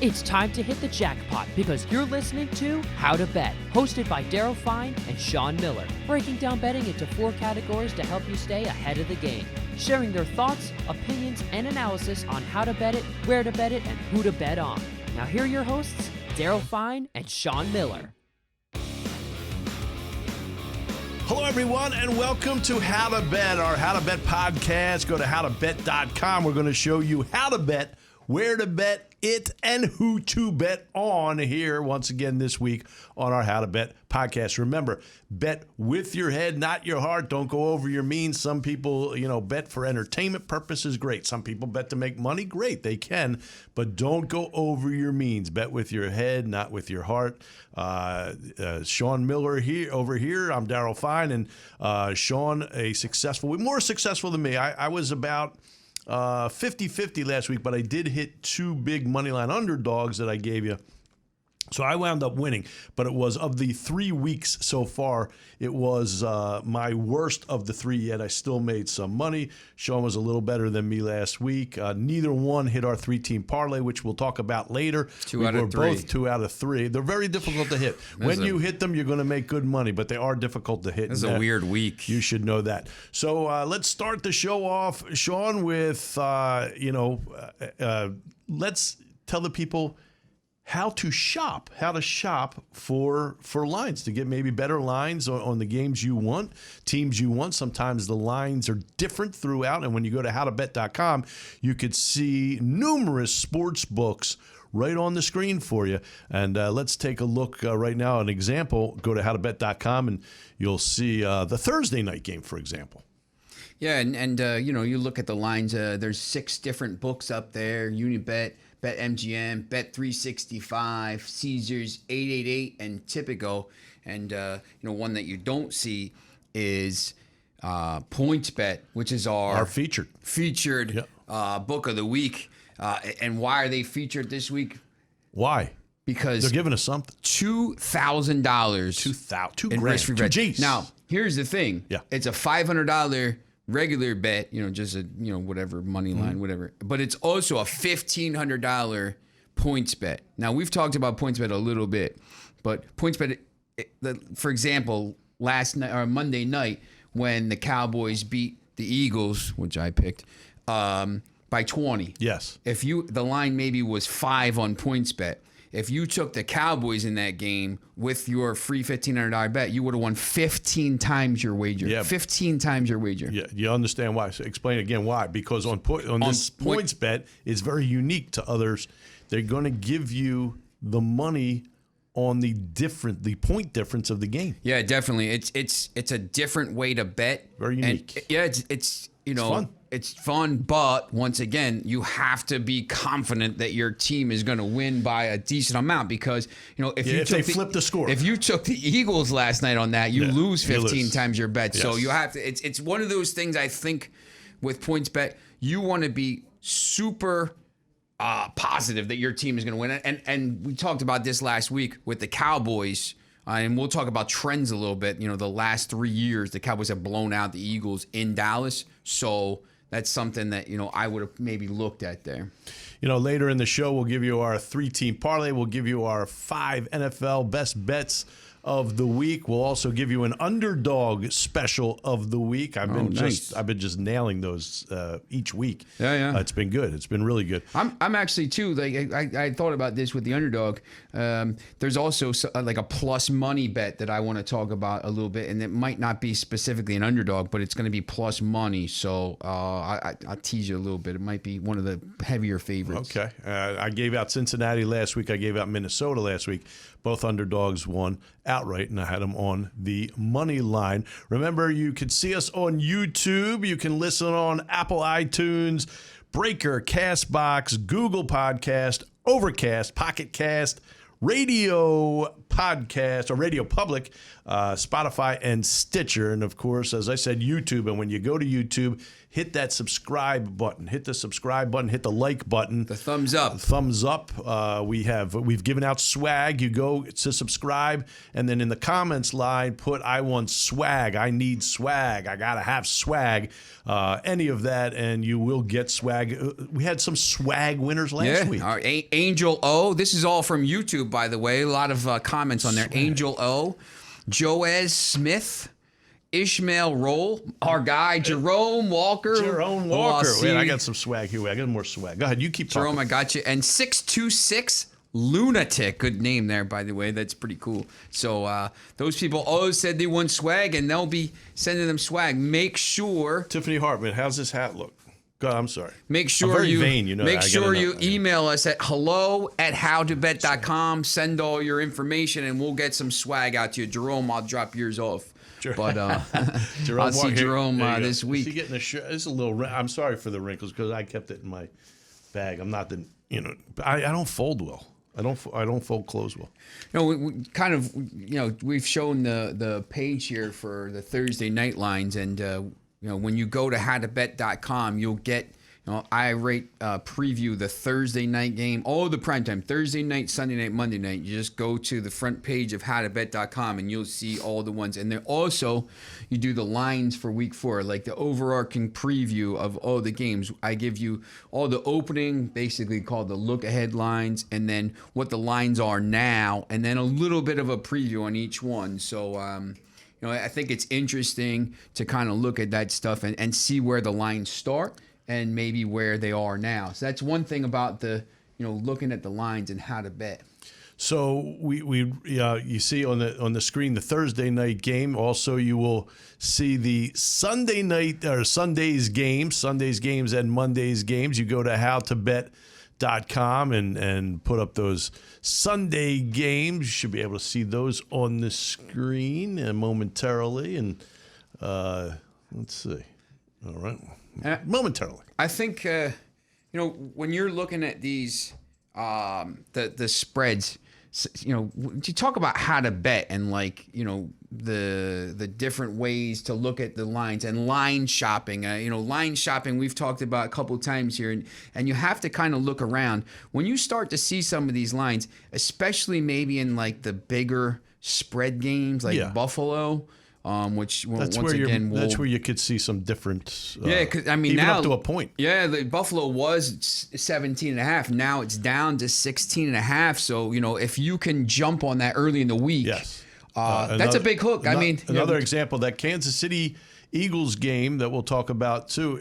It's time to hit the jackpot because you're listening to How to Bet, hosted by Daryl Fein and Sean Miller, breaking down betting into 4 categories to help you stay ahead of the game, sharing their thoughts, opinions, and analysis on how to bet it, where to bet it, and who to bet on. Now here are your hosts, Daryl Fein and Sean Miller. Hello, everyone, and welcome to How to Bet, our How to Bet podcast. Go to howtobet.com. We're going to show you how to bet, where to bet it, and who to bet on here once again this week on our How to Bet podcast. Remember, bet with your head, not your heart. Don't go over your means. Some people, bet for entertainment purposes. Great. Some people bet to make money. Great. They can, but don't go over your means. Bet with your head, not with your heart. Sean Miller over here. I'm Daryl Fein, and Sean, more successful than me. I was about 50-50 last week, but I did hit 2 big moneyline underdogs that I gave you. So I wound up winning, but it was of the 3 weeks so far, it was my worst of the 3 yet. I still made some money. Sean was a little better than me last week. Neither one hit our 3-team parlay, which we'll talk about later. Two out of three. Both 2 out of 3. They're very difficult to hit. When you hit them, you're going to make good money, but they are difficult to hit. This is a weird week. You should know that. So let's start the show off, Sean, with, let's tell the people how to shop for lines, to get maybe better lines on the games you want, teams you want. Sometimes the lines are different throughout, and when you go to howtobet.com, you could see numerous sports books right on the screen for you. And let's take a look right now, an example. Go to howtobet.com, and you'll see the Thursday night game, for example. Yeah, and you look at the lines. There's 6 different books up there: Unibet, BetMGM, Bet365, Caesars, 888, and Tipico. And one that you don't see is PointsBet, which is our featured book of the week. And why are they featured this week? Why? Because they're giving us something. $2,000. $2,000 in risk-free bet. G's. Now, here's the thing. Yeah. It's a $500 regular bet, just a, whatever, money line, whatever. But it's also a $1,500 points bet. Now, we've talked about points bet a little bit, but points bet, for example, last night or Monday night when the Cowboys beat the Eagles, which I picked, by 20. Yes. The line maybe was 5 on points bet. If you took the Cowboys in that game with your free $1,500 bet, you would have won 15 times your wager. Yeah. 15 times your wager. Yeah, you understand why. So explain again why. Because on this points bet, it's very unique to others. They're going to give you the money on the point difference of the game. Yeah, definitely. It's a different way to bet. Very unique. And it's fun. It's fun, but once again, you have to be confident that your team is going to win by a decent amount because, if they flip the score. If you took the Eagles last night on that, you lose 15 times your bet. Yes. So you have to, it's one of those things I think with points bet, you want to be super positive that your team is going to win. And we talked about this last week with the Cowboys. And we'll talk about trends a little bit. The last 3 years, the Cowboys have blown out the Eagles in Dallas. So that's something that, I would have maybe looked at there. Later in the show, we'll give you our 3-team parlay. We'll give you our 5 NFL best bets of the week. We'll also give you an underdog special of the week. I've been just nailing those each week. Yeah. It's been good. It's been really good. I'm actually too, like I thought about this with the underdog. There's also like a plus money bet that I want to talk about a little bit, and it might not be specifically an underdog, but it's going to be plus money. So I'll tease you a little bit. It might be one of the heavier favorites. Okay. I gave out Cincinnati last week. I gave out Minnesota last week. Both underdogs won outright, and I had them on the money line. Remember, you can see us on YouTube. You can listen on Apple iTunes, Breaker, Castbox, Google Podcast, Overcast, Pocket Cast, Radio Podcast, or Radio Public, Spotify, and Stitcher. And, of course, as I said, YouTube. And when you go to YouTube, hit that subscribe button. Hit the subscribe button. Hit the like button. The thumbs up. Thumbs up. We've given out swag. You go to subscribe, and then in the comments line, put "I want swag. I need swag. I gotta have swag." Any of that, and you will get swag. We had some swag winners last week. Our Angel O. This is all from YouTube, by the way. A lot of comments on there. Swag. Angel O. Joez Smith. Ishmael Roll, our guy Jerome Walker. Jerome Walker. Oh, Wait, I got some swag here. I got more swag. Go ahead. You keep talking. Jerome, I got you. And 626 Lunatic. Good name there, by the way. That's pretty cool. So those people always said they want swag, and they'll be sending them swag. Make sure. Tiffany Hartman, how's this hat look? God, I'm sorry. Make sure I'm very vain, you know. Make sure you email us at hello@howtobet.com. Send all your information, and we'll get some swag out to you. Jerome, I'll drop yours off. But Jerome, I'll see Jerome this week. Is he getting a shirt? It's a little. I'm sorry for the wrinkles because I kept it in my bag. I'm not the. I don't fold well. I don't fold clothes well. We kind of, we've shown the page here for the Thursday night lines, and when you go to howtobet.com, you'll get. I preview the Thursday night game, all the primetime, Thursday night, Sunday night, Monday night. You just go to the front page of howtobet.com and you'll see all the ones. And then also, you do the lines for week 4, like the overarching preview of all the games. I give you all the opening, basically called the look-ahead lines, and then what the lines are now, and then a little bit of a preview on each one. So, I think it's interesting to kind of look at that stuff and see where the lines start and maybe where they are now. So that's one thing about the, looking at the lines and how to bet. So you see on the screen the Thursday night game. Also, you will see the Sunday night or Sunday's games and Monday's games. You go to HowToBet.com and put up those Sunday games. You should be able to see those on the screen momentarily. And let's see. All right. Momentarily. I think, when you're looking at these, the spreads, you talk about how to bet and the different ways to look at the lines and line shopping. Line shopping we've talked about a couple of times here, and you have to kind of look around when you start to see some of these lines, especially maybe in the bigger spread games like Buffalo. Which that's once again that's where you could see some different. Because even now up to a point. Yeah, the Buffalo was 17.5. Now it's down to 16.5. So if you can jump on that early in the week, yes, that's a big hook. Another example, that Kansas City Eagles game that we'll talk about too.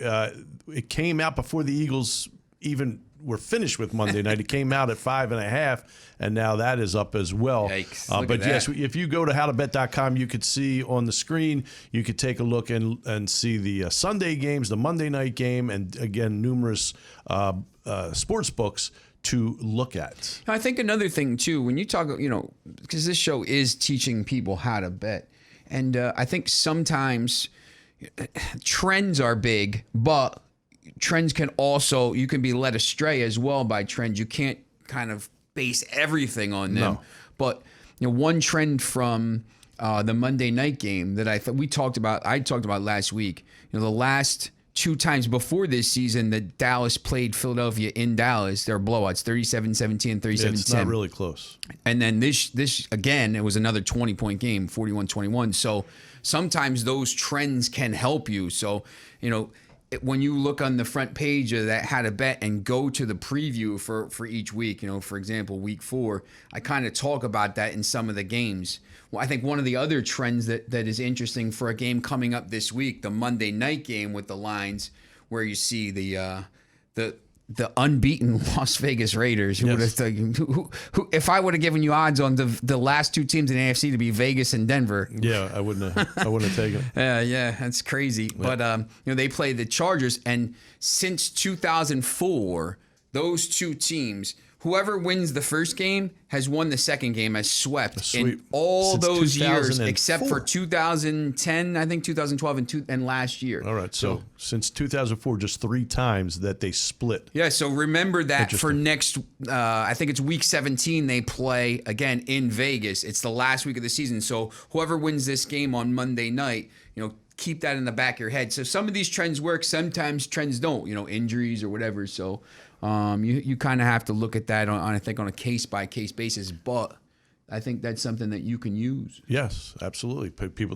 It came out before the Eagles even were finished with Monday night. It came out at 5.5, and now that is up as well. Yikes. But yes, if you go to howtobet.com, you could see on the screen, you could take a look and see the Sunday games, the Monday night game, and again, numerous sports books to look at. I think another thing too, when you talk, because this show is teaching people how to bet, and I think sometimes trends are big, but trends can also, you can be led astray as well by trends. You can't kind of base everything on them. No. But one trend from the Monday night game that I talked about last week, the last 2 times before this season that Dallas played Philadelphia in Dallas, their blowouts, 37-17 and 37-10. It's not really close. And then this again, it was another 20-point game, 41-21. So sometimes those trends can help you. So, when you look on the front page of that how to bet and go to the preview for each week, for example, week 4, I kind of talk about that in some of the games. Well, I think one of the other trends that is interesting for a game coming up this week, the Monday night game with the lines, where you see the unbeaten Las Vegas Raiders. Who would have who if I would have given you odds on the last 2 teams in the AFC to be Vegas and Denver? Yeah, I wouldn't have taken it. Yeah, that's crazy. Yeah. But they play the Chargers, and since 2004, those 2 teams, whoever wins the first game has won the second game, has swept in all since those years except for 2010, I think 2012 and last year. All right, so since 2004, just 3 times that they split. Yeah, so remember that for next, I think it's week 17, they play again in Vegas. It's the last week of the season. So whoever wins this game on Monday night, keep that in the back of your head. So some of these trends work, sometimes trends don't, injuries or whatever. So you kind of have to look at that on a case-by-case basis. But I think that's something that you can use. Yes, absolutely.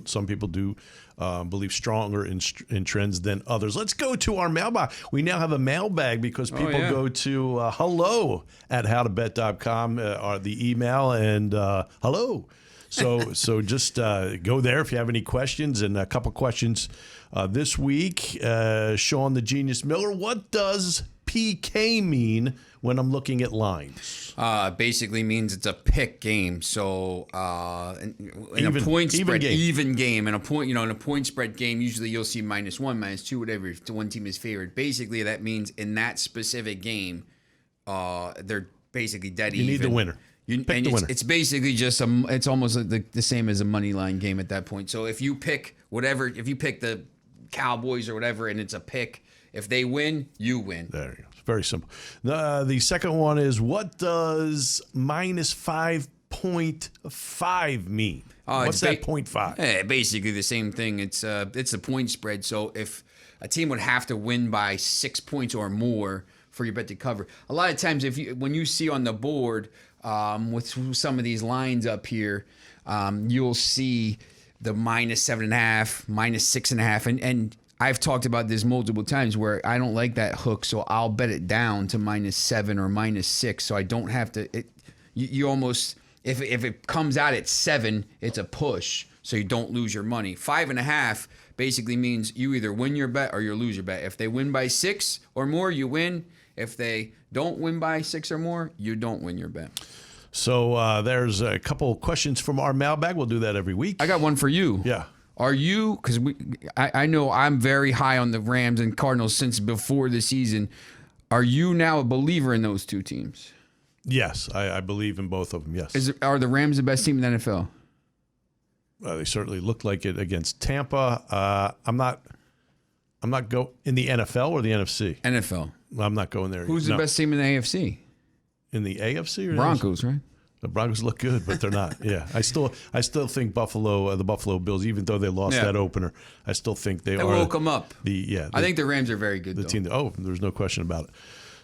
Some people do believe stronger in trends than others. Let's go to our mailbag. We now have a mailbag because people go to hello@howtobet.com, the email, and hello. So just go there if you have any questions. And a couple questions this week. Sean the Genius Miller, what does PK mean when I'm looking at lines? Basically means it's a pick game. So in a point spread, even game. In a point spread game, usually you'll see -1, -2, whatever, if one team is favored. Basically, that means in that specific game, they're basically dead even. You need the winner. Pick the winner. It's basically just it's almost like the same as a money line game at that point. So if you pick the Cowboys or whatever, and it's a pick, if they win, you win. There you go. It's very simple. The second one is, what does -5.5 mean? What's that 0.5? Basically the same thing. It's a point spread. So if a team would have to win by 6 points or more for your bet to cover. A lot of times, when you see on the board with some of these lines up here, you'll see the -7.5, -6.5, and I've talked about this multiple times where I don't like that hook, so I'll bet it down to -7 or -6, so I don't have to. You almost, if it comes out at 7, it's a push, so you don't lose your money. 5.5 basically means you either win your bet or you lose your bet. If they win by 6 or more, you win. If they don't win by 6 or more, you don't win your bet. So there's a couple questions from our mailbag. We'll do that every week. I got one for you. Yeah. Are you, because I know I'm very high on the Rams and Cardinals since before the season. Are you now a believer in those two teams? Yes, I believe in both of them, yes. Are the Rams the best team in the NFL? They certainly looked like it against Tampa. I'm not in the NFL or the NFC? NFL. I'm not going there. Who's the best team in the AFC? In the AFC? Or Broncos, right? The Broncos look good, but they're not. Yeah, I still think the Buffalo Bills, even though they lost that opener, I still think they woke them up. I think the Rams are very good. The team. There's no question about it.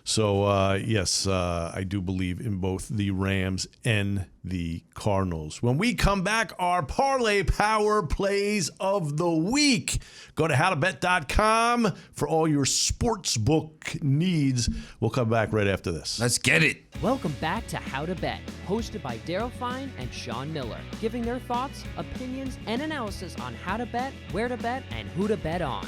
So yes, I do believe in both the Rams and the Cardinals. When we come back, our Parlay Power Plays of the week. Go to HowToBet.com for all your sportsbook needs. We'll come back right after this. Let's get it. Welcome back to How to Bet, hosted by Daryl Fein and Sean Miller, giving their thoughts, opinions, and analysis on how to bet, where to bet, and who to bet on.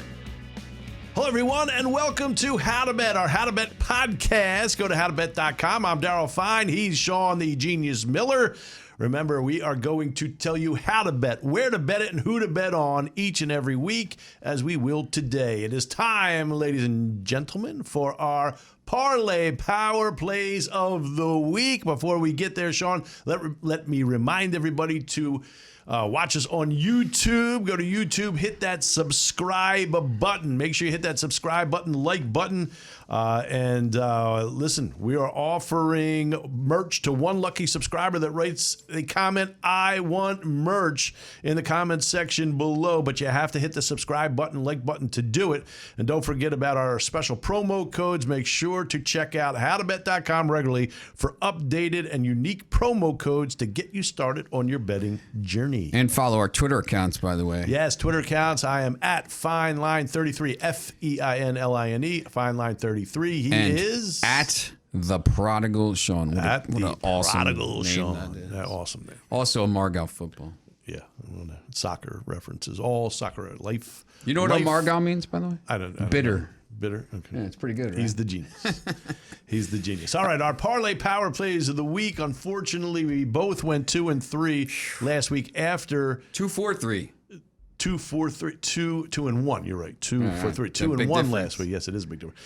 Hello, everyone, and welcome to How to Bet, our How to Bet podcast. Go to HowToBet.com. I'm Daryl Fein. He's Sean the Genius Miller. Remember, we are going to tell you how to bet, where to bet it, and who to bet on each and every week, as we will today. It is time, ladies and gentlemen, for our Parlay Power Plays of the week. Before we get there, Sean, let me remind everybody to watch us on YouTube. Go to YouTube, hit that subscribe button. Make sure you hit that subscribe button, like button. And listen, we are offering merch to one lucky subscriber that writes a comment, "I want merch," in the comments section below. But you have to hit the subscribe button, like button to do it. And don't forget about our special promo codes. Make sure to check out howtobet.com regularly for updated and unique promo codes to get you started on your betting journey. And follow our Twitter accounts, by the way. Yes, Twitter accounts. I am at FeinLine33, FEINLINE, FeinLine33. He is at the Prodigal Sean. What an awesome Prodigal name Sean. that is. Awesome name. Also a Margao football. Yeah, soccer references, all soccer life. You know what a Margao means, by the way? I don't know. Bitter. Bitter? Okay. Yeah, it's pretty good, right? He's the genius. He's the genius. All right, our Parlay Power Plays of the week. Unfortunately, we both went 2 and 3 last week after 2-4-3. 2-4-3, 2 and 1. You're right. 2-4-3, 2 and 1 last week. Yes, it is a big difference.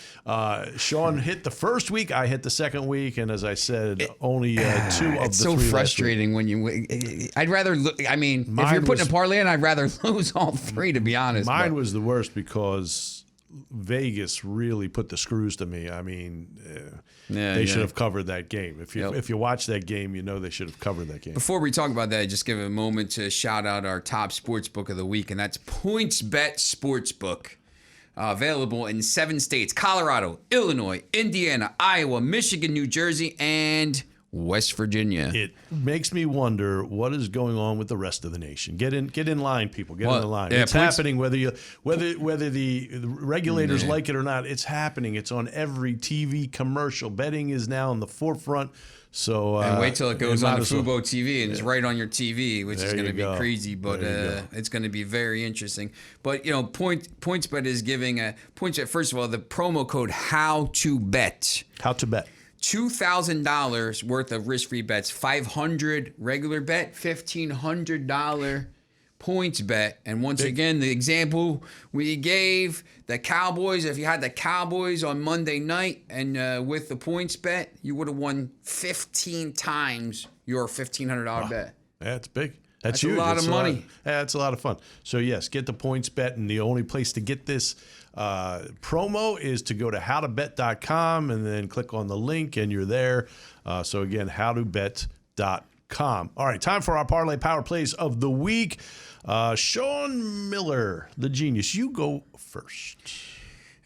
Sean hit the first week. I hit the second week, and as I said, only 2 of the 3. It's so frustrating when you. I'd rather. I mean, if you're putting a parlay in, I'd rather lose all 3. To be honest, mine was the worst because Vegas really put the screws to me. I mean, they should have covered that game. If you watch that game, you know they should have covered that game. Before we talk about that, just give a moment to shout out our top sportsbook of the week, and that's PointsBet Sportsbook. Available in 7 states: Colorado, Illinois, Indiana, Iowa, Michigan, New Jersey, and West Virginia. It makes me wonder what is going on with the rest of the nation. Get in line, people. Get in the line. Yeah, it's happening whether the regulators like it or not. It's happening. It's on every TV commercial. Betting is now in the forefront. So and wait till it goes on the Fubo TV and it's right on your TV, which is going to be crazy, but it's going to be very interesting. But PointsBet is giving PointsBet. First of all, the promo code HowToBet. HowToBet. $2,000 worth of risk-free bets, $500 regular bet, $1,500 points bet. And once again, the example we gave, the Cowboys, if you had the Cowboys on Monday night and with the points bet, you would have won 15 times your $1,500 bet. That's big. That's huge. A lot of money. That's a lot of fun. So, yes, get the points bet. And the only place to get this promo is to go to howtobet.com and then click on the link and you're there. So, again, howtobet.com. All right, time for our Parlay Power Plays of the week. Sean Miller, the genius, you go first.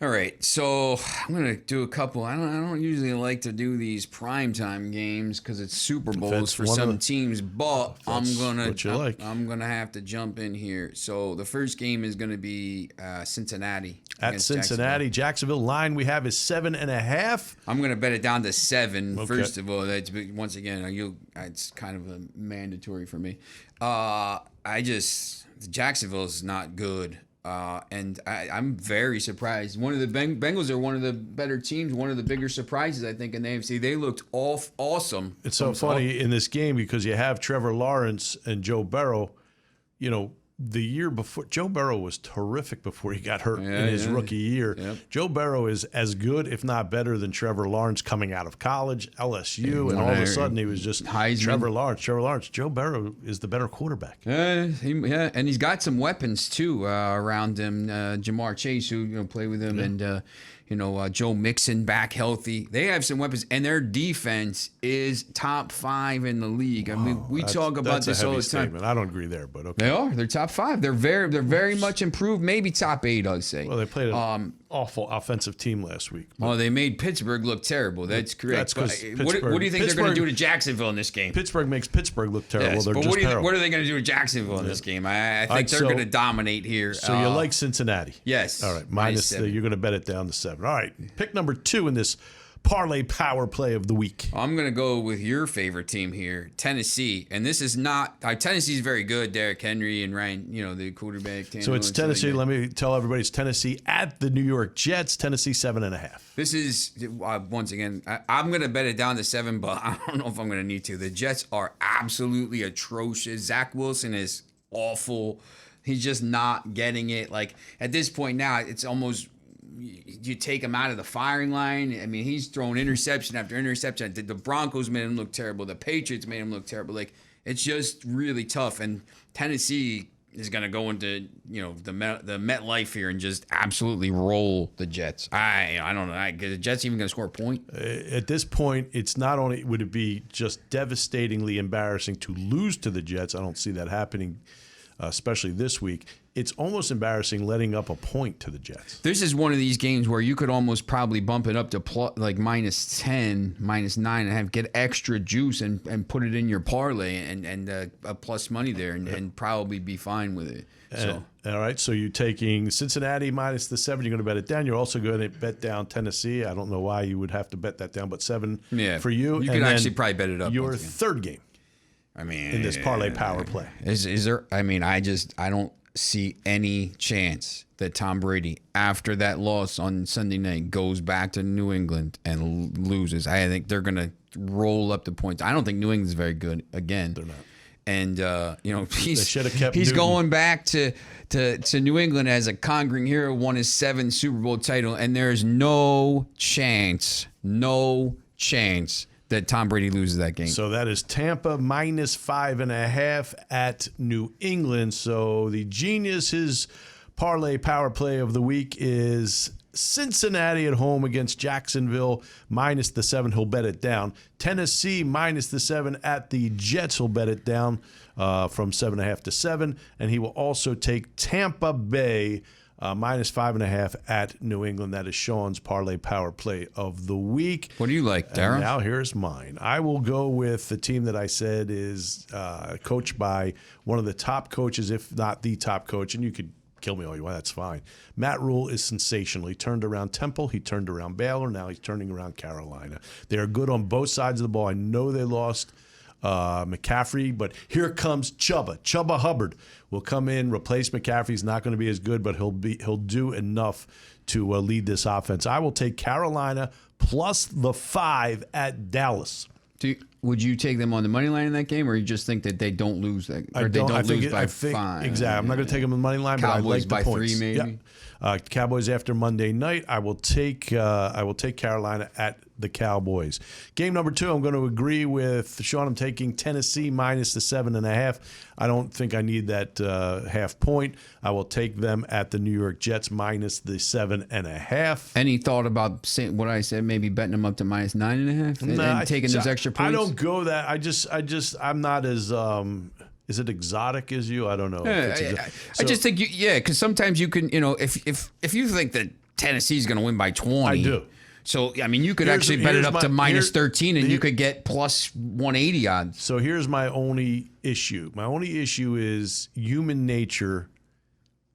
All right, so I'm gonna do a couple. I don't usually like to do these primetime games because it's Super Bowls for some teams, but I'm gonna have to jump in here. So the first game is gonna be Cincinnati at Cincinnati. Jacksonville line we have is 7.5. I'm gonna bet it down to 7. Okay. First of all, that's once again it's kind of a mandatory for me. Jacksonville is not good. And I'm very surprised. One of the Bengals are one of the better teams, one of the bigger surprises, I think, in the AFC. They looked awesome. It's so funny in this game because you have Trevor Lawrence and Joe Burrow. The year before, Joe Burrow was terrific before he got hurt in his rookie year. Yep. Joe Burrow is as good, if not better, than Trevor Lawrence coming out of college, LSU, and all of a sudden he was just Heisman. Trevor Lawrence. Joe Burrow is the better quarterback. And he's got some weapons too around him. Jamar Chase, who played with him, and Joe Mixon back healthy. They have some weapons, and their defense is top 5 in the league. I mean, we talk about this all the time. Statement. I don't agree there, but okay. They are. They're top 5. They're very much improved. Maybe top 8, I'd say. Well, they played an awful offensive team last week. Well, they made Pittsburgh look terrible. That's correct. What do you think they're going to do to Jacksonville in this game? Pittsburgh makes Pittsburgh look terrible. Yes, they're but just terrible. What are they going to do to Jacksonville in this game? I think they're going to dominate here. So you like Cincinnati? Yes. All right. Minus you're going to bet it down to 7. All right. Pick number 2 in this Parlay Power Play of the week. I'm going to go with your favorite team here, Tennessee. And this is not Tennessee's very good. Derrick Henry and Ryan, the quarterback. So it's Tennessee. Let me tell everybody it's Tennessee at the New York Jets. Tennessee 7.5. This is, once again, I'm going to bet it down to 7, but I don't know if I'm going to need to. The Jets are absolutely atrocious. Zach Wilson is awful. He's just not getting it. Like, at this point now, it's almost, you take him out of the firing line. I mean, he's thrown interception after interception. The Broncos made him look terrible. The Patriots made him look terrible. Like, it's just really tough. And Tennessee is going to go into, the MetLife here and just absolutely roll the Jets. I don't know. The Jets even going to score a point? At this point, it's not only would it be just devastatingly embarrassing to lose to the Jets. I don't see that happening, especially this week. It's almost embarrassing letting up a point to the Jets. This is one of these games where you could almost probably bump it up to minus 10, minus 9, and get extra juice and put it in your parlay and a plus money there and probably be fine with it. So. All right, so you're taking Cincinnati minus the 7. You're going to bet it down. You're also going to bet down Tennessee. I don't know why you would have to bet that down, but 7 for you. You could actually probably bet it up. Your third game. I mean, in this Parlay Power Play. Is there? I mean, I don't see any chance that Tom Brady, after that loss on Sunday night, goes back to New England and loses. I think they're going to roll up the points. I don't think New England's very good again. They're not. And he's going back to New England as a conquering hero, won his 7th Super Bowl title, and there's no chance that Tom Brady loses that game. So that is Tampa minus 5.5 at New England. So the genius, his parlay power play of the week is Cincinnati at home against Jacksonville, minus the 7. He'll bet it down. Tennessee, minus the 7 at the Jets. He'll bet it down from 7.5 to 7. And he will also take Tampa Bay, minus 5.5 at New England. That is Sean's parlay power play of the week. What do you like, Daryl? Now here's mine. I will go with the team that I said is coached by one of the top coaches, if not the top coach. And you could kill me all you want. That's fine. Matt Rule is sensational. He turned around Temple. He turned around Baylor. Now he's turning around Carolina. They are good on both sides of the ball. I know they lost McCaffrey, but here comes Chuba. Chuba Hubbard will come in, replace McCaffrey. He's not going to be as good, but he'll do enough to lead this offense. I will take Carolina plus the 5 at Dallas. Would you take them on the money line in that game, or you just think that they don't lose that, or they don't lose by 5? Exactly. I'm not going to take them on the money line, Cowboys but I like the by points. 3, maybe. Yeah. Cowboys after Monday night. I will take Carolina at the Cowboys. Game number 2. I'm going to agree with Sean. I'm taking Tennessee minus the 7.5. I don't think I need that half point. I will take them at the New York Jets minus the 7.5. Any thought about saying what I said? Maybe betting them up to minus 9.5 and taking those extra points. I don't go that. I'm not as. Is it exotic as you? I don't know. I just think because sometimes you can, if you think that Tennessee's going to win by 20, I do. So I mean, you could actually bet it up to minus 13, and you could get plus 180 odds. So here's my only issue. My only issue is human nature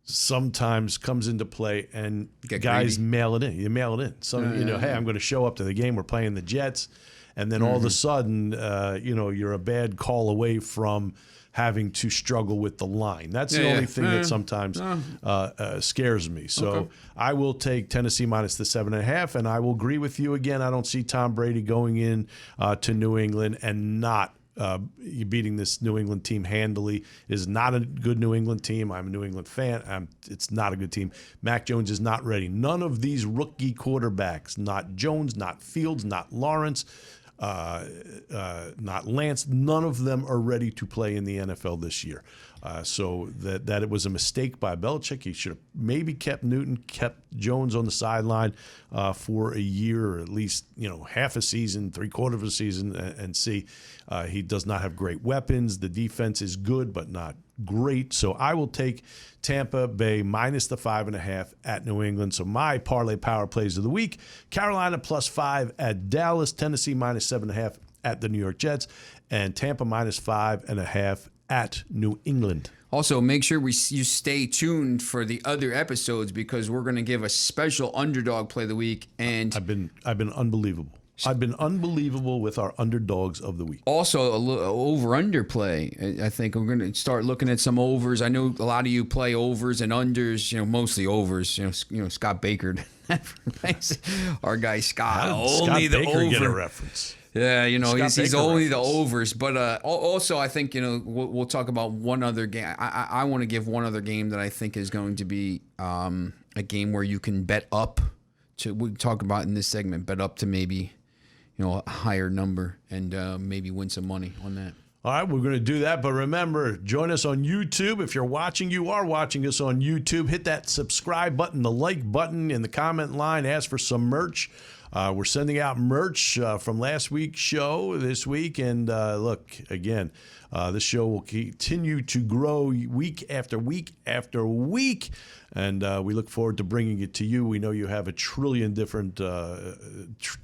sometimes comes into play, and guys mail it in. You mail it in. So hey, I'm going to show up to the game. We're playing the Jets, and then all of a sudden, you're a bad call away from having to struggle with the line. That's the only thing that sometimes scares me. So I will take Tennessee minus the 7.5, and I will agree with you again. I don't see Tom Brady going in to New England and not beating this New England team handily. It is not a good New England team. I'm a New England fan. It's not a good team. Mac Jones is not ready. None of these rookie quarterbacks, not Jones, not Fields, not Lawrence, not Lance, none of them are ready to play in the NFL this year. So that it was a mistake by Belichick. He should have maybe kept Newton, kept Jones on the sideline for a year, or at least half a season, 3/4 of a season, and see. He does not have great weapons. The defense is good, but not great. So I will take Tampa Bay minus the 5.5 at New England. So my parlay power plays of the week: Carolina plus 5 at Dallas, Tennessee minus 7.5 at the New York Jets, and Tampa minus 5.5 at New England. Also, make sure you stay tuned for the other episodes, because we're going to give a special underdog play of the week. And I've been unbelievable. I've been unbelievable with our underdogs of the week. Also, a over-under play. I think we're going to start looking at some overs. I know a lot of you play overs and unders, mostly overs. Scott Baker. Our guy Scott. Only the Baker over. Get a reference. Yeah, he's only reference. the overs. But also, I think, we'll talk about one other game. I want to give one other game that I think is going to be a game where you can bet up to, we talk about in this segment, bet up to maybe a higher number and maybe win some money on that. All right, we're going to do that. But remember, join us on YouTube. If you are watching us on YouTube, hit that subscribe button, the like button in the comment line. Ask for some merch. We're sending out merch from last week's show this week. And look, again, this show will continue to grow week after week after week. And we look forward to bringing it to you. We know you have a trillion different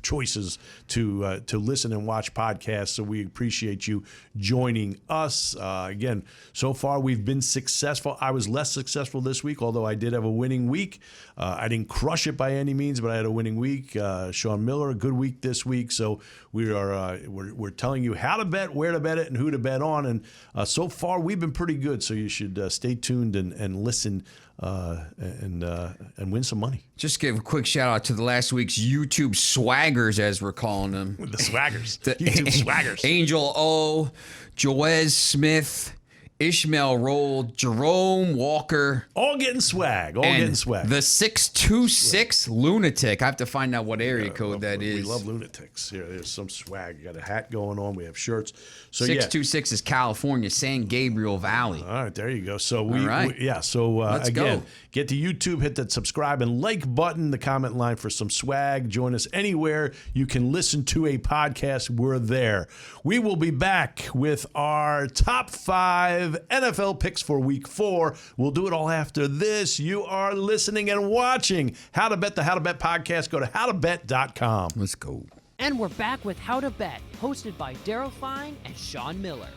choices to listen and watch podcasts, so we appreciate you joining us. Again, so far we've been successful. I was less successful this week, although I did have a winning week. I didn't crush it by any means, but I had a winning week. Sean Miller, a good week this week. So we're telling you how to bet, where to bet it, and who to bet on. And so far we've been pretty good. So you should stay tuned and listen. And win some money. Just give a quick shout out to the last week's YouTube swaggers, as we're calling them. The swaggers. YouTube swaggers. Angel O, Joez Smith, Ishmael Roll, Jerome Walker. All getting swag. The 626 Lunatic. I have to find out what area code that is. We love lunatics. Here, there's some swag. You got a hat going on. We have shirts. So 626 is California, San Gabriel Valley. All right, there you go. So Let's again, go. get to YouTube, hit that subscribe and like button, the comment line for some swag. Join us anywhere you can listen to a podcast. We're there. We will be back with our top 5 NFL picks for week 4. We'll do it all after this. You are listening and watching How to Bet, the How to Bet podcast. Go to HowToBet.com. Let's go. And we're back with How to Bet, hosted by Daryl Fein and Sean Miller.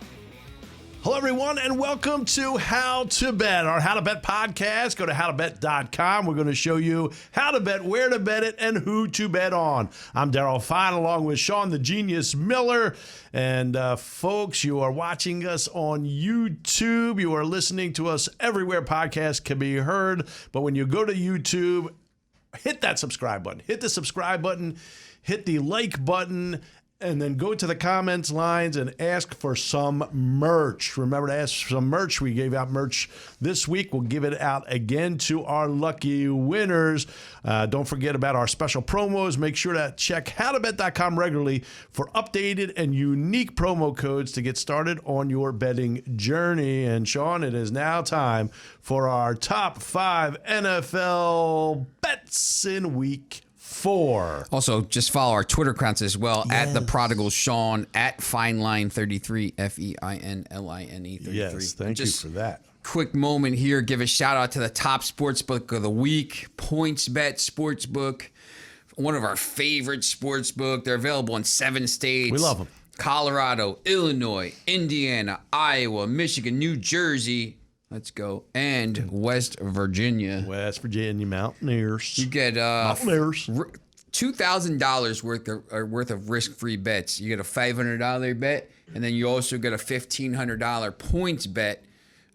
Hello, everyone, and welcome to How to Bet, our How to Bet podcast. Go to HowToBet.com. We're going to show you how to bet, where to bet it, and who to bet on. I'm Daryl Fein, along with Sean the Genius Miller. And folks, you are watching us on YouTube. You are listening to us everywhere podcasts can be heard. But when you go to YouTube, hit that subscribe button. Hit the subscribe button. Hit the like button. And then go to the comments lines and ask for some merch. Remember to ask for some merch. We gave out merch this week. We'll give it out again to our lucky winners. Don't forget about our special promos. Make sure to check howtobet.com regularly for updated and unique promo codes to get started on your betting journey. And Sean, it is now time for our top 5 NFL bets in week 4. Also, just follow our Twitter accounts as well, at the Prodigal Sean, at Feinline33, FEINLINE 33. Yes, thank you for that. Quick moment here, give a shout out to the top sportsbook of the week, PointsBet Sportsbook, one of our favorite sportsbook. They're available in 7 states. We love them. Colorado, Illinois, Indiana, Iowa, Michigan, New Jersey. Let's go. And West Virginia. West Virginia Mountaineers. You get Mountaineers. $2,000 worth of risk-free bets. You get a $500 bet, and then you also get a $1,500 points bet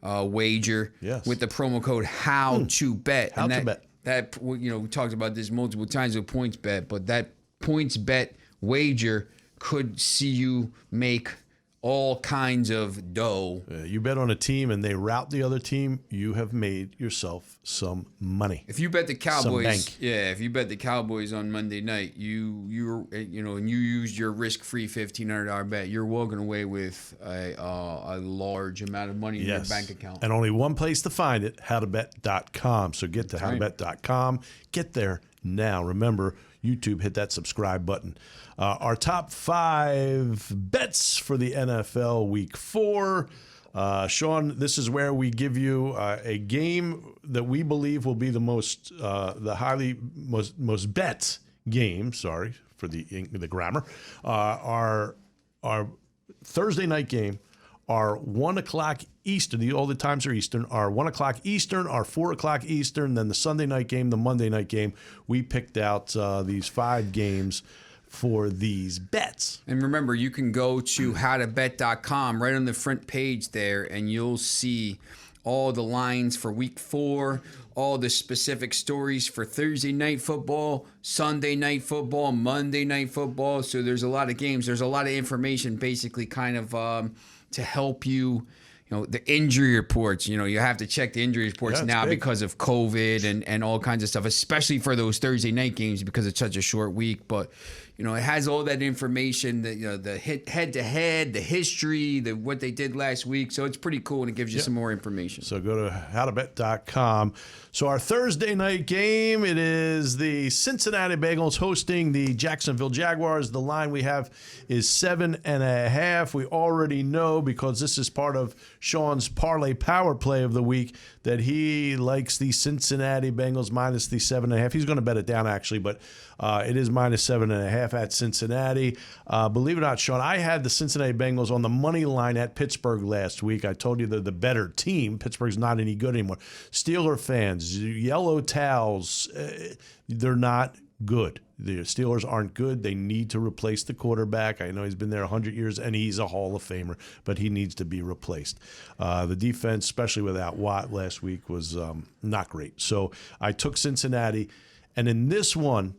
wager with the promo code HowToBet. That we talked about this multiple times with points bet, but that points bet wager could see you make all kinds of dough. You bet on a team and they rout the other team, you have made yourself some money. If you bet the Cowboys, if you bet the Cowboys on Monday night, and you used your risk-free $1,500 bet, you're walking away with a large amount of money in your bank account. And only one place to find it, howtobet.com. So get to howtobet.com. Get there now. Remember, YouTube, hit that subscribe button. Our top 5 bets for the NFL Week 4. Sean, this is where we give you a game that we believe will be the most bet game. Sorry for the grammar. Our Thursday night game. Our 1 o'clock Eastern, all the times are Eastern, our 1 o'clock Eastern, our 4 o'clock Eastern, then the Sunday night game, the Monday night game. We picked out these 5 games for these bets. And remember, you can go to howtobet.com right on the front page there, and you'll see all the lines for week 4, all the specific stories for Thursday night football, Sunday night football, Monday night football. So there's a lot of games. There's a lot of information basically kind of to help you. The injury reports, you have to check the injury reports now because of COVID and all kinds of stuff, especially for those Thursday night games because it's such a short week. But, it has all that information, the head-to-head, the history, what they did last week. So it's pretty cool, and it gives you some more information. So go to howtobet.com. So our Thursday night game, it is the Cincinnati Bagels hosting the Jacksonville Jaguars. The line we have is 7.5. We already know, because this is part of Sean's Parlay Power Play of the week, that he likes the Cincinnati Bengals minus the 7.5. He's going to bet it down, actually, but it is minus 7.5 at Cincinnati. Believe it or not, Sean, I had the Cincinnati Bengals on the money line at Pittsburgh last week. I told you they're the better team. Pittsburgh's not any good anymore. Steeler fans, yellow towels, they're not good. The Steelers aren't good. They need to replace the quarterback. I know he's been there 100 years, and he's a Hall of Famer, but he needs to be replaced. The defense, especially without Watt last week, was not great. So I took Cincinnati, and in this one,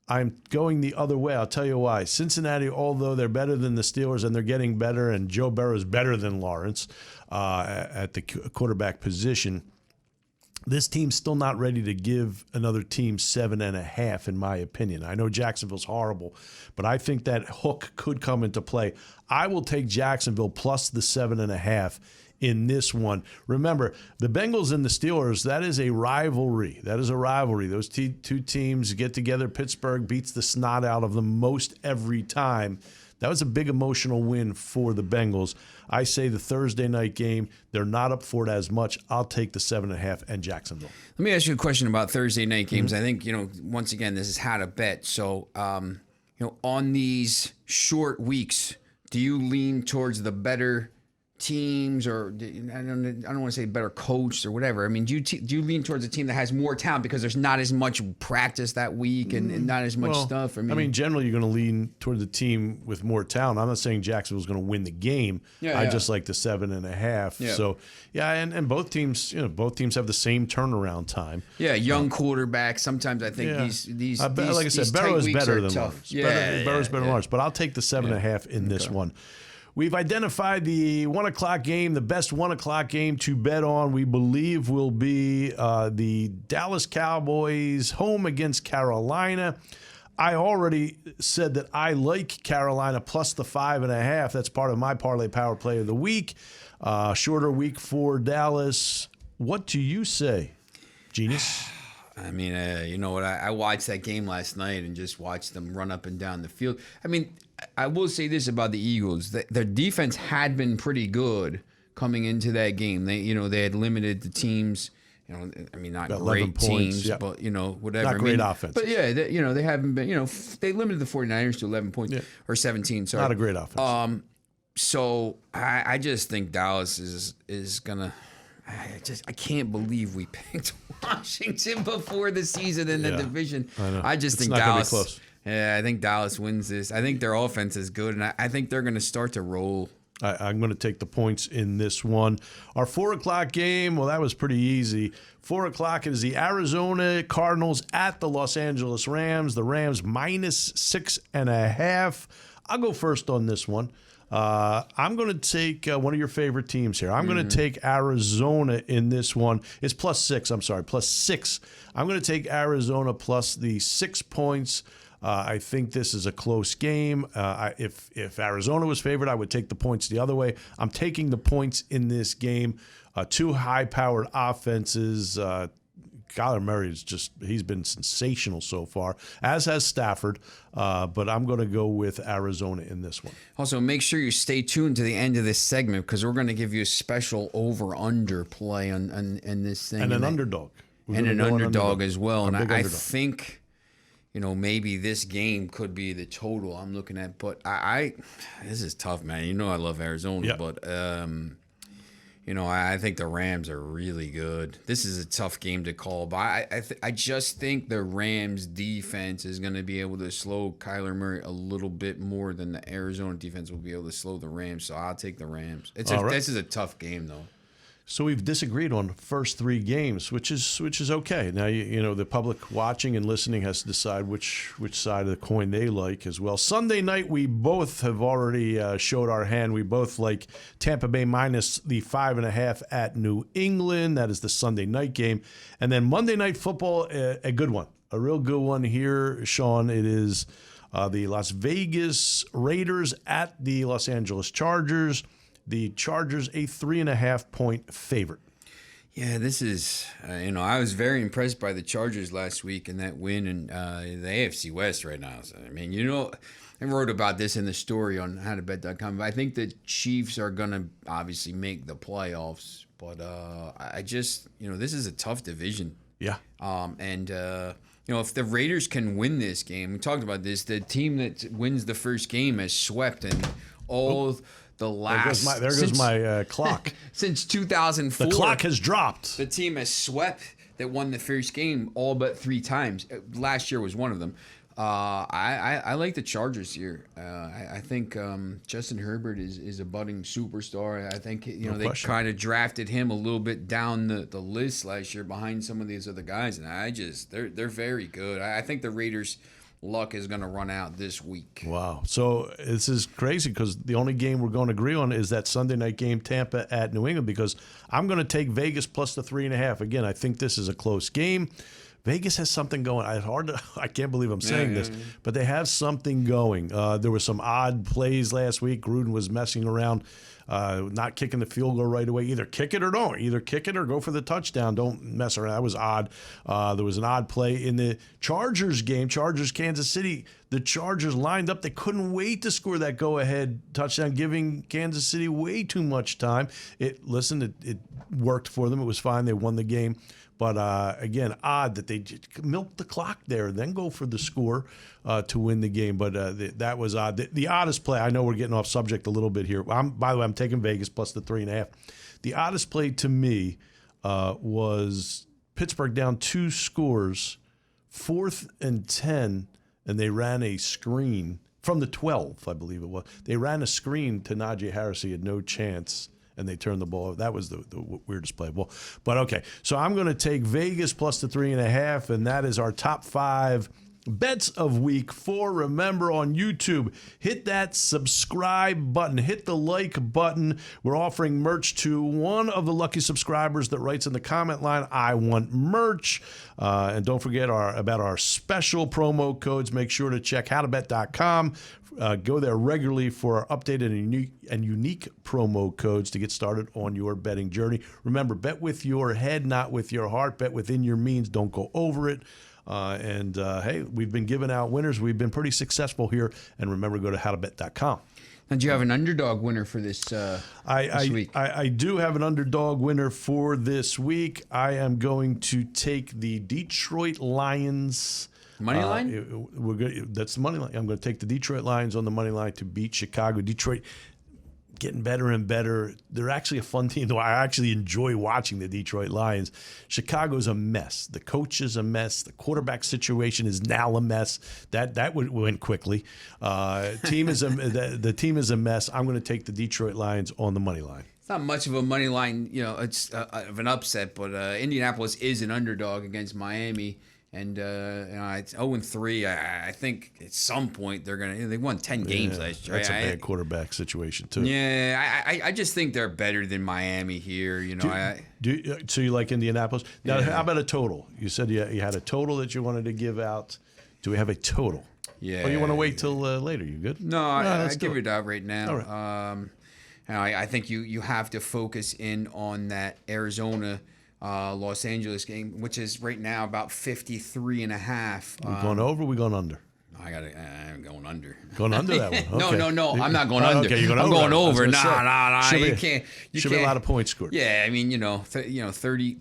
I'm going the other way. I'll tell you why. Cincinnati, although they're better than the Steelers and they're getting better, and Joe Burrow is better than Lawrence at the quarterback position, this team's still not ready to give another team 7.5, in my opinion. I know Jacksonville's horrible, but I think that hook could come into play. I will take Jacksonville plus the 7.5 in this one. Remember, the Bengals and the Steelers, that is a rivalry. Those two teams get together. Pittsburgh beats the snot out of them most every time. That was a big emotional win for the Bengals. I say the Thursday night game, they're not up for it as much. I'll take the 7.5 and Jacksonville. Let me ask you a question about Thursday night games. I think, once again, this is how to bet. So, on these short weeks, do you lean towards the better teams, or I don't want to say better coached or whatever? I mean, do you lean towards a team that has more talent because there's not as much practice that week and not as much stuff? I mean, generally, you're going to lean towards the team with more talent. I'm not saying Jacksonville's going to win the game. I just like the 7.5. Yeah. So, and both teams have the same turnaround time. Yeah, young quarterback. Sometimes I think these like I said, Burrow is better than Lawrence. Burrow's better than Lawrence, but I'll take the 7.5 in this one. We've identified the 1 o'clock game, the best 1 o'clock game to bet on. We believe will be the Dallas Cowboys home against Carolina. I already said that I like Carolina plus the 5.5. That's part of my Parlay Power Play of the week. Shorter week for Dallas. What do you say, Genius? I mean, you know what? I watched that game last night and just watched them run up and down the field. I mean, I will say this about the Eagles: their defense had been pretty good coming into that game. They had limited the teams. I mean, not great teams, but whatever. Not great offense. But yeah, they haven't been. They limited the 49ers to 11 points or 17. Sorry, not a great offense. So I just think Dallas is gonna. I can't believe we picked Washington before the season in the division. I just think Dallas. Close. Yeah, I think Dallas wins this. I think their offense is good, and I think they're going to start to roll. I'm going to take the points in this one. Our 4 o'clock game, well, that was pretty easy. 4 o'clock is the Arizona Cardinals at the Los Angeles Rams. The Rams minus 6.5. I'll go first on this one. I'm going to take one of your favorite teams here. I'm going to take Arizona in this one. It's plus 6. I'm sorry, plus 6. I'm going to take Arizona plus the 6 points. I think this is a close game. If Arizona was favored, I would take the points the other way. I'm taking the points in this game. Two high-powered offenses. Kyler Murray he's been sensational so far, as has Stafford. But I'm going to go with Arizona in this one. Also, make sure you stay tuned to the end of this segment because we're going to give you a special over-under play on this thing. And an underdog. And an underdog as well. And I think, maybe this game could be the total I'm looking at. But this is tough, man. I love Arizona. But, I think the Rams are really good. This is a tough game to call. But I just think the Rams defense is going to be able to slow Kyler Murray a little bit more than the Arizona defense will be able to slow the Rams. So I'll take the Rams. This is a tough game, though. So we've disagreed on the first 3 games, which is okay. Now the public watching and listening has to decide which side of the coin they like as well. Sunday night, we both have already showed our hand. We both like Tampa Bay minus the 5.5 at New England. That is the Sunday night game, and then Monday Night Football, a good one, a real good one here, Sean. It is the Las Vegas Raiders at the Los Angeles Chargers. The Chargers, a 3.5-point favorite. Yeah, this is, I was very impressed by the Chargers last week and that win in the AFC West right now. So, I mean, I wrote about this in the story on HowToBet.com. I think the Chiefs are going to obviously make the playoffs, but this is a tough division. Yeah. If the Raiders can win this game, we talked about this, the team that wins the first game has swept and all... The last there goes my clock. Since 2004, the clock has dropped. The team has swept that won the first game all but 3 times. Last year was one of them. I like the Chargers here. I think Justin Herbert is a budding superstar. I think they kind of drafted him a little bit down the list last year behind some of these other guys, and they're very good. I think the Raiders luck is going to run out this week. Wow. So this is crazy because the only game we're going to agree on is that Sunday night game, Tampa at New England, because I'm going to take Vegas plus the 3.5. Again, I think this is a close game. Vegas has something going. I can't believe I'm saying this, but they have something going. There were some odd plays last week. Gruden was messing around, not kicking the field goal right away. Either kick it or don't. Either kick it or go for the touchdown. Don't mess around. That was odd. There was an odd play in the Chargers game, Kansas City. The Chargers lined up. They couldn't wait to score that go-ahead touchdown, giving Kansas City way too much time. It worked for them. It was fine. They won the game. But, again, odd that they just milked the clock there and then go for the score to win the game. But that was odd. The oddest play, I know we're getting off subject a little bit here. By the way, I'm taking Vegas plus the 3.5. The oddest play to me was Pittsburgh down 2 scores, 4th and 10, and they ran a screen from the 12, I believe it was. They ran a screen to Najee Harris. He had no chance. And they turned the ball over. That was the weirdest play. Well, but okay. So I'm going to take Vegas plus the 3.5, and that is our top 5 bets of week 4. Remember, on YouTube, hit that subscribe button. Hit the like button. We're offering merch to one of the lucky subscribers that writes in the comment line, "I want merch." And don't forget about our special promo codes. Make sure to check HowToBet.com. Go there regularly for our updated and unique promo codes to get started on your betting journey. Remember, bet with your head, not with your heart. Bet within your means. Don't go over it. Hey, we've been giving out winners. We've been pretty successful here. And remember, go to HowToBet.com. And do you have an underdog winner for this week? I do have an underdog winner for this week. I am going to take the Detroit Lions. Money line? We're good. That's the money line. I'm going to take the Detroit Lions on the money line to beat Chicago. Detroit getting better and better. They're actually a fun team, though. I actually enjoy watching the Detroit Lions. Chicago's a mess. The coach is a mess. The quarterback situation is now a mess. That went quickly. The team is a mess. I'm going to take the Detroit Lions on the money line. It's not much of a money line, it's of an upset, but Indianapolis is an underdog against Miami. And it's 0-3. I think at some point they're gonna. They won 10 games last year. That's a bad quarterback situation too. Yeah, I just think they're better than Miami here. So you like Indianapolis? Now, how about a total? You said you had a total that you wanted to give out. Do we have a total? Yeah. Or you want to wait till later? You good? No, I give it out right now. All right. I think you have to focus in on that Arizona. Los Angeles game, which is right now about 53.5. We going over? We going under? I'm going under. Going under that one? Okay. No. I'm not going under. Okay, you're going I'm over. going over. Nah. You can't. Should be a lot of points scored. Yeah, I mean, 30,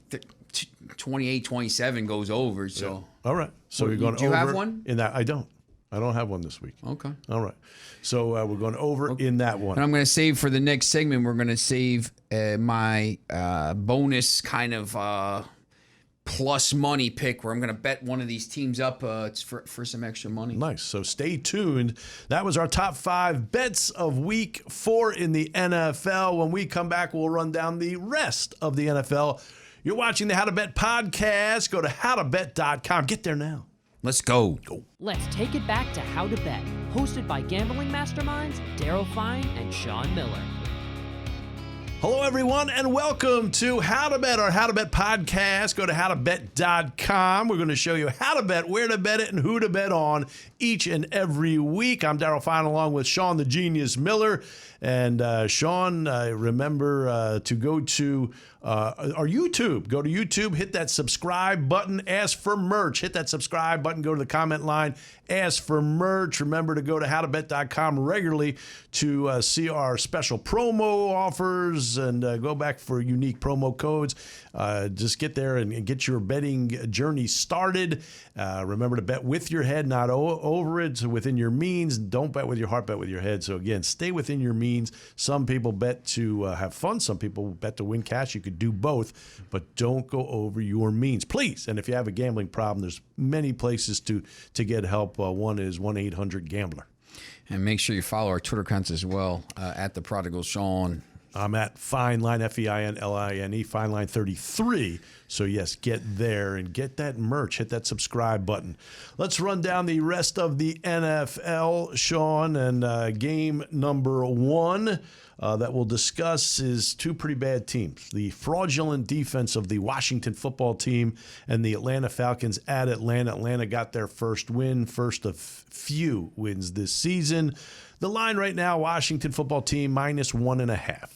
28, 27 goes over. So. Yeah. All right. So you're going over. Do you have one? In that, I don't have one this week. Okay. All right. So we're going over in that one. And I'm going to save for the next segment. We're going to save my bonus kind of plus money pick where I'm going to bet one of these teams up it's for some extra money. Nice. So stay tuned. That was our top 5 bets of week 4 in the NFL. When we come back, we'll run down the rest of the NFL. You're watching the How to Bet podcast. Go to HowToBet.com. Get there now. Let's go. Let's take it back to How to Bet, hosted by gambling masterminds Daryl Fein and Sean Miller. Hello, everyone, and welcome to How to Bet, our How to Bet podcast. Go to HowToBet.com. We're going to show you how to bet, where to bet it, and who to bet on each and every week. I'm Daryl Fein along with Sean the Genius Miller. And Sean, remember to go to our YouTube. Go to YouTube, hit that subscribe button, ask for merch. Hit that subscribe button, go to the comment line, ask for merch. Remember to go to HowToBet.com regularly to see our special promo offers and go back for unique promo codes. Just get there and get your betting journey started. Remember to bet with your head, not over it. So within your means. Don't bet with your heart, bet with your head. So again, stay within your means. Some people bet to have fun. Some people bet to win cash. You could do both, but don't go over your means, please. And if you have a gambling problem, there's many places to get help. One is 1-800-GAMBLER. And make sure you follow our Twitter accounts as well, at The Prodigal Sean. I'm at Fineline, Feinline, Fineline 33. So, yes, get there and get that merch. Hit that subscribe button. Let's run down the rest of the NFL, Sean, and game number 1 that we'll discuss is 2 pretty bad teams. The fraudulent defense of the Washington football team and the Atlanta Falcons at Atlanta. Atlanta got their first win, first of few wins this season. The line right now, Washington football team -1.5.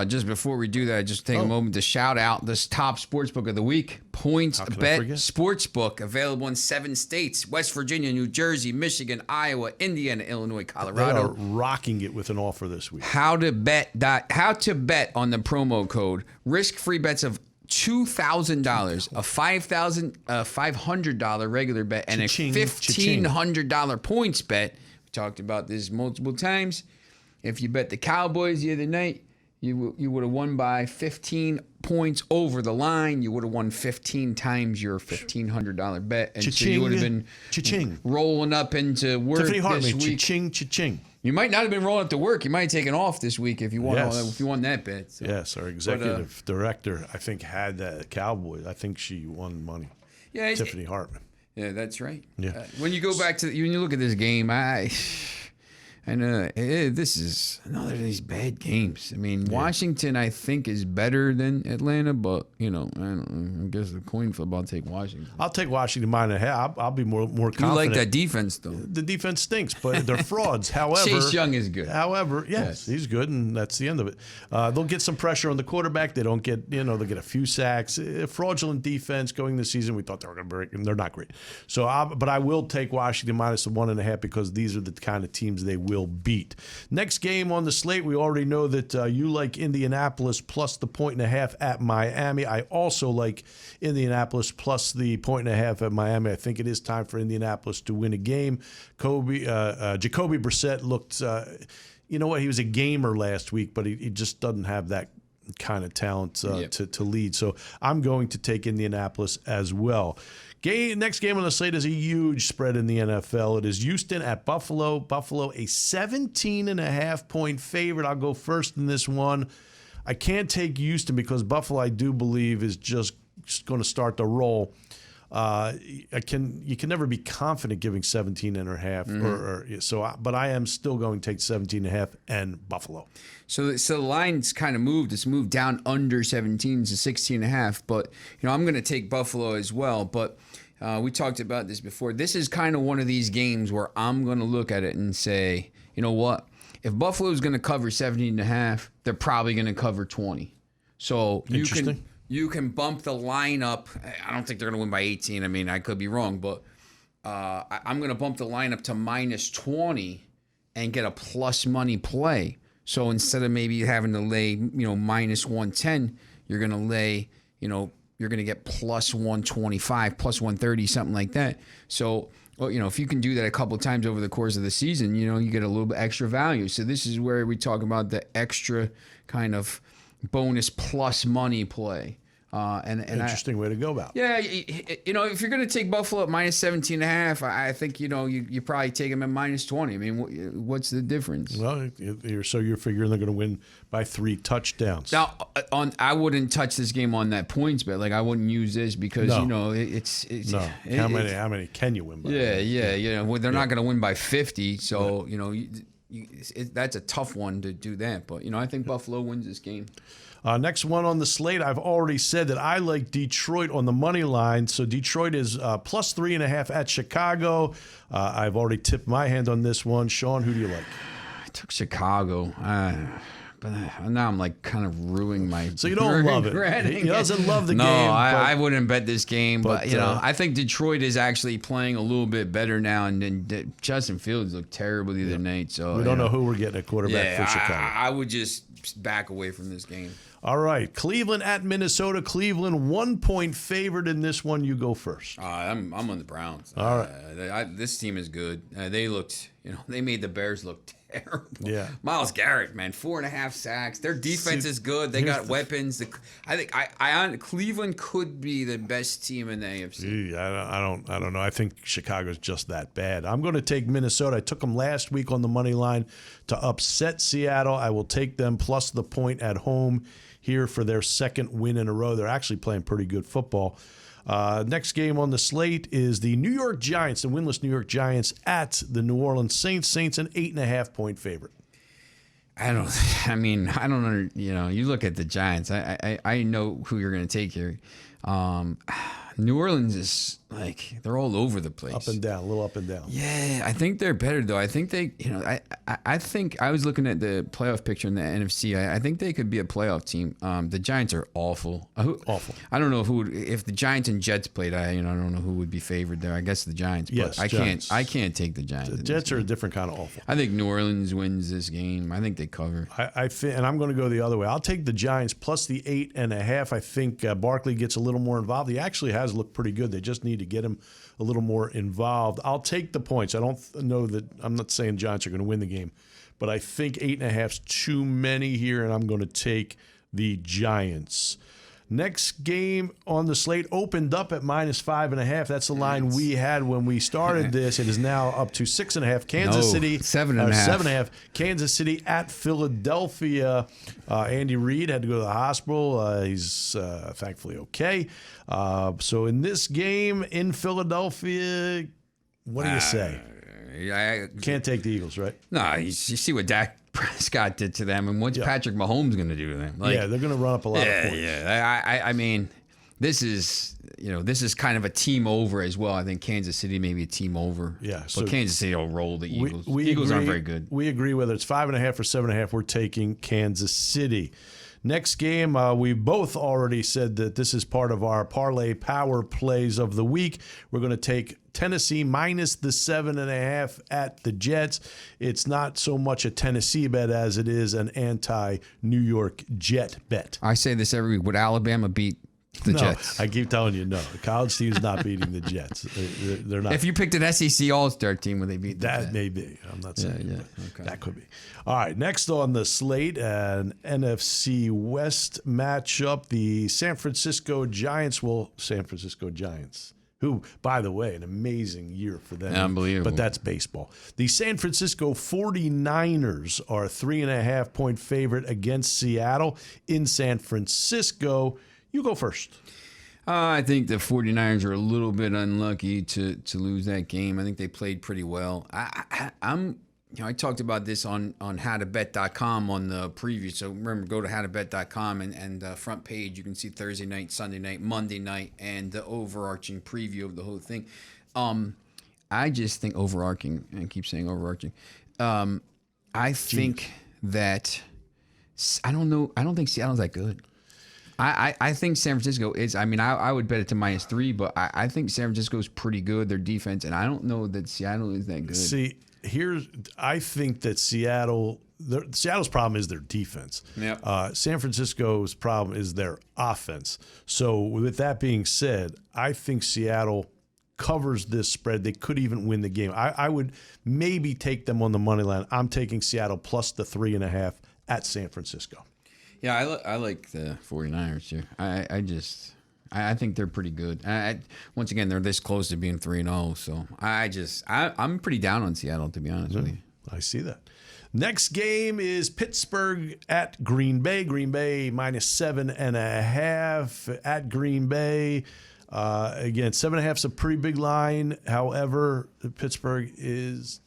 Just before we do that, just take a moment to shout out this top sportsbook of the week, PointsBet Sportsbook, available in 7 states: West Virginia, New Jersey, Michigan, Iowa, Indiana, Illinois, Colorado. They are rocking it with an offer this week. HowToBet on the promo code. Risk-free bets of $2,000, a $500 regular bet, and a $1,500 points bet. We talked about this multiple times. If you bet the Cowboys the other night, you would have won by 15 points over the line. You would have won 15 times your $1,500 bet. And so you would have been rolling up into work this week. Cha-ching. You might not have been rolling up to work. You might have taken off this week if you won that bet. So. Yes, our executive director, I think, had the Cowboys. I think she won money. Yeah, Tiffany Hartman. Yeah, that's right. Yeah. When you go back to when you look at this game, this is another of these bad games. I mean, Washington, I think, is better than Atlanta, but, I guess the coin flip, I'll take Washington. I'll take Washington -1.5. I'll be more confident. You like that defense, though. The defense stinks, but they're frauds. However, Chase Young is good. However, yes, he's good, and that's the end of it. They'll get some pressure on the quarterback. They don't get, they'll get a few sacks. Fraudulent defense going this season. We thought they were going to break, and they're not great. So, but I will take Washington -1.5 because these are the kind of teams they will beat. Next game on the slate, we already know that you like Indianapolis plus the 1.5 at Miami. I also like Indianapolis plus the 1.5 at Miami. I think it is time for Indianapolis to win a game. Jacoby Brissett looked, he was a gamer last week, but he just doesn't have that kind of talent to lead. So I'm going to take Indianapolis as well. Next game on the slate is a huge spread in the NFL. It is Houston at Buffalo. Buffalo, a 17.5-point favorite. I'll go first in this one. I can't take Houston because Buffalo, I do believe, is just going to start to roll. You can never be confident giving 17.5, but I am still going to take 17.5 and Buffalo. So the line's kind of moved. It's moved down under 17 to 16.5. But I'm going to take Buffalo as well. But we talked about this before. This is kind of one of these games where I'm going to look at it and say, you know what? If Buffalo's going to cover 17.5, they're probably going to cover 20. So you can bump the line up. I don't think they're going to win by 18. I mean, I could be wrong, but I'm going to bump the line up to -20 and get a plus money play. So instead of maybe having to lay, -110, you're going to lay, you're going to get plus 125, plus 130, something like that. So, if you can do that a couple of times over the course of the season, you get a little bit extra value. So this is where we talk about the extra kind of bonus plus money play. Interesting way to go about it. Yeah, if you're going to take Buffalo at -17.5, I think you probably take them at -20. I mean, what's the difference? Well, you're figuring they're going to win by 3 touchdowns. Now, I wouldn't touch this game on that points bet. Like I wouldn't use this because it's no. How many can you win by? Yeah. Well, they're not going to win by 50, so that's a tough one to do that. But I think Buffalo wins this game. Next one on the slate, I've already said that I like Detroit on the money line. So Detroit is plus 3.5 at Chicago. I've already tipped my hand on this one. Sean, who do you like? I took Chicago. But now I'm like kind of ruining my. So you don't love it. He doesn't love the game. No, I wouldn't bet this game. But I think Detroit is actually playing a little bit better now. And Justin Fields looked terrible the other night. So we don't know who we're getting at quarterback for Chicago. I would just back away from this game. All right, Cleveland at Minnesota. Cleveland 1-point favorite in this one. You go first. I'm on the Browns. All right. This team is good. They looked, they made the Bears look terrible. Yeah. Myles Garrett, man, 4.5 sacks. Their defense is good. They got weapons. I think Cleveland could be the best team in the AFC. I don't know. I think Chicago's just that bad. I'm going to take Minnesota. I took them last week on the money line to upset Seattle. I will take them plus the point at home here for their second win in a row. They're actually playing pretty good football. Next game on the slate is the New York Giants, the winless New York Giants at the New Orleans Saints. Saints an 8.5-point favorite. I don't know. You look at the Giants. I know who you're going to take here. New Orleans is like they're all over the place, up and down, a little up and down. Yeah, I think they're better though. I think they, I think I was looking at the playoff picture in the NFC. I think they could be a playoff team. The Giants are awful. Awful. I don't know if the Giants and Jets played. I don't know who would be favored there. I guess the Giants. But yes, Giants. I can't take the Giants. The Jets are a different kind of awful. I think New Orleans wins this game. I think they cover. And I'm going to go the other way. I'll take the Giants plus the 8.5. I think Barkley gets a little more involved. He actually has looked pretty good. They just need to get him a little more involved. I'll take the points. I don't know that I'm not saying Giants are going to win the game, but I think 8.5 is too many here, and I'm going to take the Giants. Next game on the slate opened up at -5.5. That's the line we had when we started this. It is now up to 6.5. Kansas City 7.5. 7.5. Kansas City at Philadelphia. Andy Reid had to go to the hospital. He's thankfully okay. So in this game in Philadelphia, what do you say? Can't take the Eagles, right? No, you see what Dak Prescott did to them, and what's Patrick Mahomes going to do to them? They're going to run up a lot of points. Yeah. I mean, this is kind of a team over as well. I think Kansas City may be a team over. Yeah, but Kansas City will roll the Eagles. Eagles aren't very good. We agree whether it's 5.5 or 7.5. We're taking Kansas City. Next game, we both already said that this is part of our Parlay Power Plays of the week. We're going to take Tennessee minus the 7.5 at the Jets. It's not so much a Tennessee bet as it is an anti-New York Jet bet. I say this every week. Would Alabama beat the Jets? I keep telling you, no. The college team's not beating the Jets. They're not. If you picked an SEC All-Star team, would they beat the Jets? That may be. I'm not saying Okay. That could be. All right, next on the slate, an NFC West matchup. The San Francisco Giants, who, by the way, an amazing year for them. Unbelievable. But that's baseball. The San Francisco 49ers are a 3.5-point favorite against Seattle in San Francisco. You go first. I think the 49ers are a little bit unlucky to lose that game. I think they played pretty well. I talked about this on HowToBet.com on the preview. So remember, go to HowToBet.com and front page, you can see Thursday night, Sunday night, Monday night, and the overarching preview of the whole thing. I just think overarching, and I keep saying overarching. I think that I don't think Seattle's that good. I think San Francisco is. I mean, I would bet it to -3, but I think San Francisco is pretty good. Their defense, and I don't know that Seattle is that good. See, I think that Seattle's problem is their defense. Yep. San Francisco's problem is their offense. So with that being said, I think Seattle covers this spread. They could even win the game. I would maybe take them on the money line. I'm taking Seattle plus the 3.5 at San Francisco. Yeah, I like the 49ers too. I think they're pretty good. Once again, they're this close to being 3-0, so I'm pretty down on Seattle, to be honest with you. I see that. Next game is Pittsburgh at Green Bay. Green Bay minus 7.5 at Green Bay. Again, 7.5 is a pretty big line. However, Pittsburgh is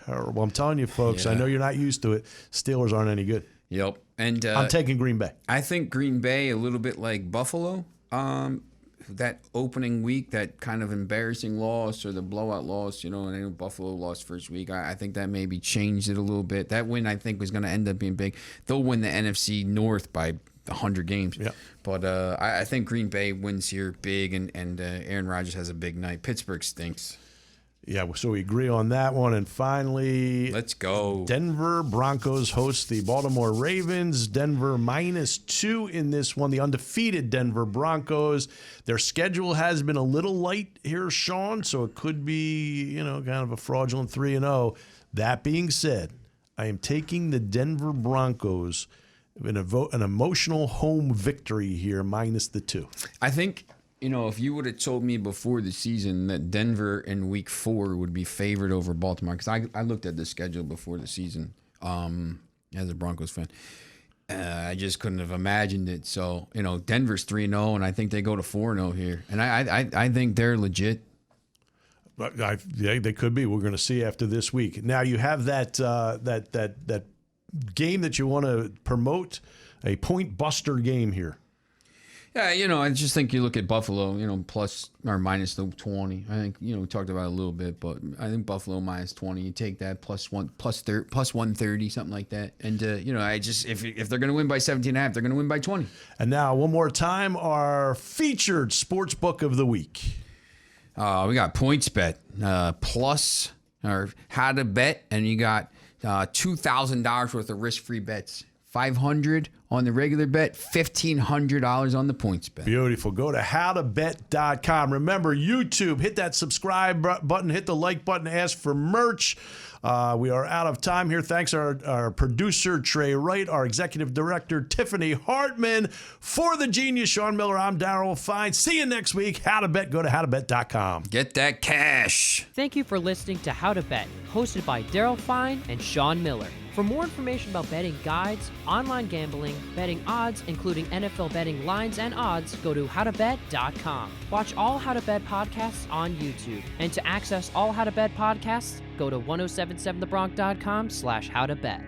terrible. I'm telling you, folks, I know you're not used to it. Steelers aren't any good. Yep. And I'm taking Green Bay. I think Green Bay a little bit like Buffalo. That opening week, that kind of embarrassing loss or the blowout loss, and I know Buffalo lost first week. I think that maybe changed it a little bit. That win, I think, was going to end up being big. They'll win the NFC North by 100 games. Yeah. But I think Green Bay wins here big, and Aaron Rodgers has a big night. Pittsburgh stinks. Yeah, so we agree on that one. And finally, let's go. Denver Broncos host the Baltimore Ravens. Denver -2 in this one. The undefeated Denver Broncos. Their schedule has been a little light here, Sean, so it could be, kind of a fraudulent 3-0. That being said, I am taking the Denver Broncos in an emotional home victory here, minus the 2. I think, if you would have told me before the season that Denver in week 4 would be favored over Baltimore, because I looked at the schedule before the season as a Broncos fan. I just couldn't have imagined it. So, Denver's 3-0, and I think they go to 4-0 here. And I think they're legit. But they could be. We're going to see after this week. Now you have that game that you want to promote, a point buster game here. Yeah, I just think you look at Buffalo, plus or minus the 20. I think, we talked about it a little bit, but I think Buffalo minus 20. You take that plus 130, something like that. And I just if they're going to win by 17.5, they're going to win by 20. And now one more time, our featured sportsbook of the week. We got PointsBet plus or how to bet, and you got $2,000 worth of risk-free bets. $500 on the regular bet, $1,500 on the PointsBet. Beautiful. Go to HowToBet.com. Remember, YouTube, hit that subscribe button, hit the like button, ask for merch. We are out of time here. Thanks our producer, Trey Wright, our executive director, Tiffany Hartman. For the genius, Sean Miller, I'm Daryl Fein. See you next week. How to Bet. Go to HowToBet.com. Get that cash. Thank you for listening to How to Bet, hosted by Daryl Fein and Sean Miller. For more information about betting guides, online gambling, betting odds, including NFL betting lines and odds, go to howtobet.com. Watch all How to Bet podcasts on YouTube. And to access all How to Bet podcasts, go to 1077thebronx.com/howtobet.